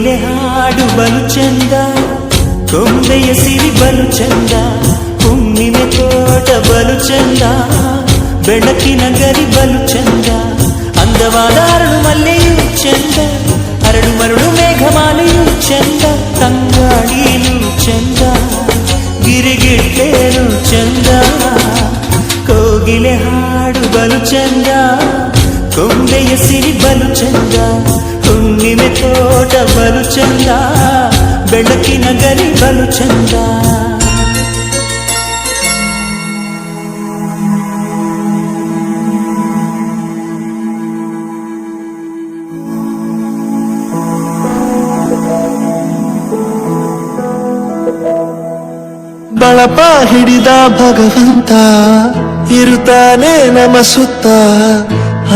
ಕೋಗಿಲೆ ಹಾಡು ಬಲು ಚಂದ, ಕೊಂಬೆಯ ಸಿರಿ ಬಲು ಚಂದ, ಹುಣ್ಣಿಮೆ ತೋಟ ಬಲು ಚಂದ, ಬೆಳಕಿನ ಗರಿ ಬಲು ಚಂದ, ಅಂದವಾದ ಅರಳು ಮಲ್ಲೆಯೂ ಚಂದ, ಅರಳು ಮರಳು ಮೇಘಮಾಲೆಯೂ ಚಂದ, ತಂಗಾಳಿಯೂ ಚಂದ, ಗಿರಿಗಿಟ್ಟೇನು ಚಂದ. ಕೋಗಿಲೆ ಹಾಡು ಬಲು ಚಂದ, ಕೊಂಬೆಯ ಸಿರಿ ಬಲು ಚಂದ, ಹುಣ್ಣಿಮೆ ತೋಟ ಬಲು ಚಂದ, ಬೆಳಕಿನ ಗರಿ ಬಲು ಚಂದ. ಬಳಪ ಹಿಡಿದ ಭಗವಂತ ಇರುತ್ತಾನೆ ನಮ ಸುತ್ತ,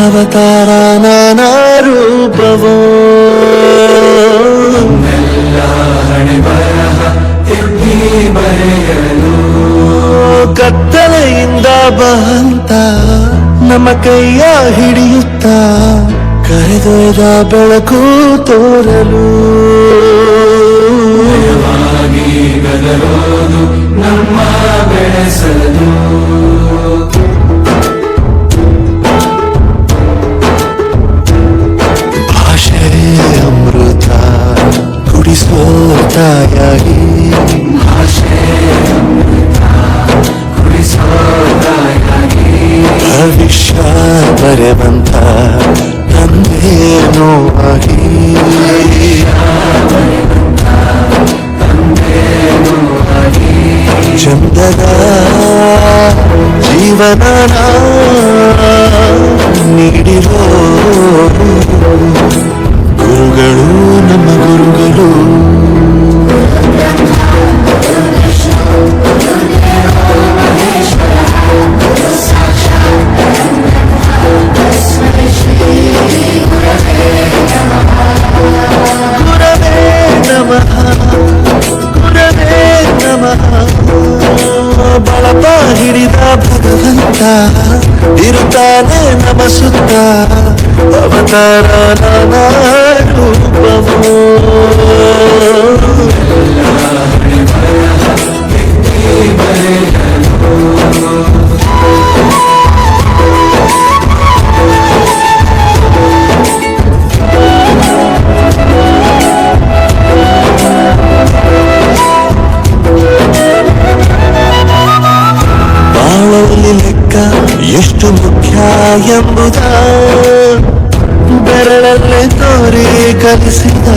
ಅವತಾರ ನಾನಾ ರೂಪವೋ. ಕತ್ತಲೆಯಿಂದ ಬಹಂತ ನಮ್ಮ ಕೈಯ ಹಿಡಿಯುತ್ತ, ಕರೆದೊಯ್ದ ಬೆಳಕು ತೋರಲು. ನಮ್ಮ ಬೆಳೆಸಲು ಭಾಷೆ ಅಮೃತ ಕುಡಿಸೋ ತಾಯಾಗಿ, ಭಾಷೆ ಅಮೃತ ಕುಡಿಸೋ ತಾಯಾಗಿ, ಭವಿಷ್ಯ ಬರೆವಂತ ತಂದೇನೋ ಆಗಿ, ಚಂದದ ಜೀವನ ನೀಡಿರೋ ಗುರುಗಳು ನಮ್ಮ ಗುರುಗಳು. ಗುರವೇ ನಮಃ, ಗುರವೇ ನಮಃ. ಬಳಪ ಹಿಡಿದ ಭಗವಂತ ಇರುತ್ತಾನೆ ನಮ ಸುತ್ತ, ಅವತಾರ ನಾನಾ ರೂಪವೋ. ಲೆಕ್ಕ ಎಷ್ಟು ಮುಖ್ಯ ಎಂಬುದ ಬೆರಳಲ್ಲೇ ತೋರಿ ಕಲಿಸಿದ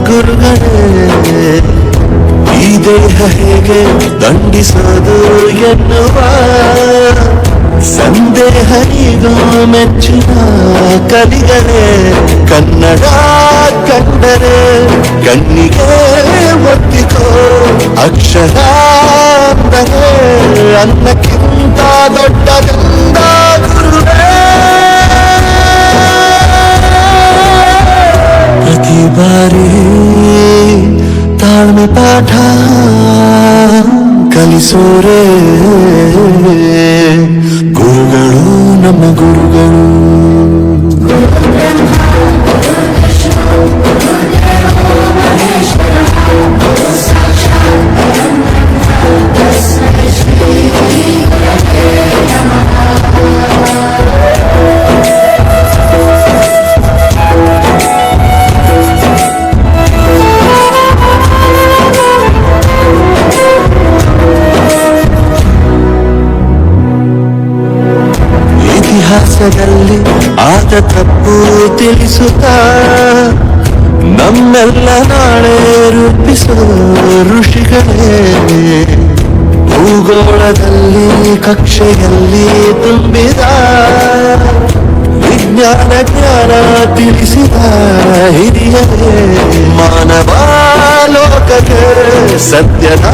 ಗುರುಗಳೇ, ಈ ದೇಹ ಹೇಗೆ ದಂಡಿಸೋದು ಎನ್ನುವ ಸಂದೇಹ ಈಗ ಮೆಚ್ಚಿನ ಕಲಿಗಳೇ. ಕನ್ನಡ ಕಂಡರೆ ಕಣ್ಣಿಗೆ ಒತ್ತಿಕೋ, ಅಕ್ಷರ ಅಂದರೆ ಅನ್ನಕ್ಕಿಂತ ದೊಡ್ಡದೆಂದ ಗುರುವೇ. ಪ್ರತಿ ಬಾರಿ ತಾಳ್ಮೆ ಪಾಠ ಕಲಿಸೋರೇ ಗುರುಗಳು ನಮ್ಮ ಗುರುಗಳು. ಇತಿಹಾಸದಲ್ಲಿ ಆದ ತಪ್ಪು ತಿಳಿಸುತ್ತ, ನಮ್ಮೆಲ್ಲ ನಾಳೆ ರೂಪಿಸೋ ಋಷಿಗಳೇ. ಭೂಗೋಳದಲ್ಲಿ ಕಕ್ಷೆಯಲ್ಲಿ ತುಂಬಿದ ವಿಜ್ಞಾನ ಜ್ಞಾನ ತಿಳಿಸಿದ ಹಿರಿಯರೇ. ಮಾನವ ಲೋಕಕ್ಕೆ ಸತ್ಯದ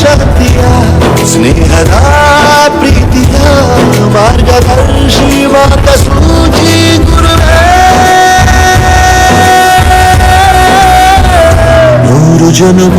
ಶಕ್ತಿಯ, ಸ್ನೇಹದ ಪ್ರೀತಿಯ ಮಾರ್ಗದರ್ಶಿ ಮಾರ್ಗಸೂಚಿ ಗುರುವೇ. 100 ಜನ್ಮ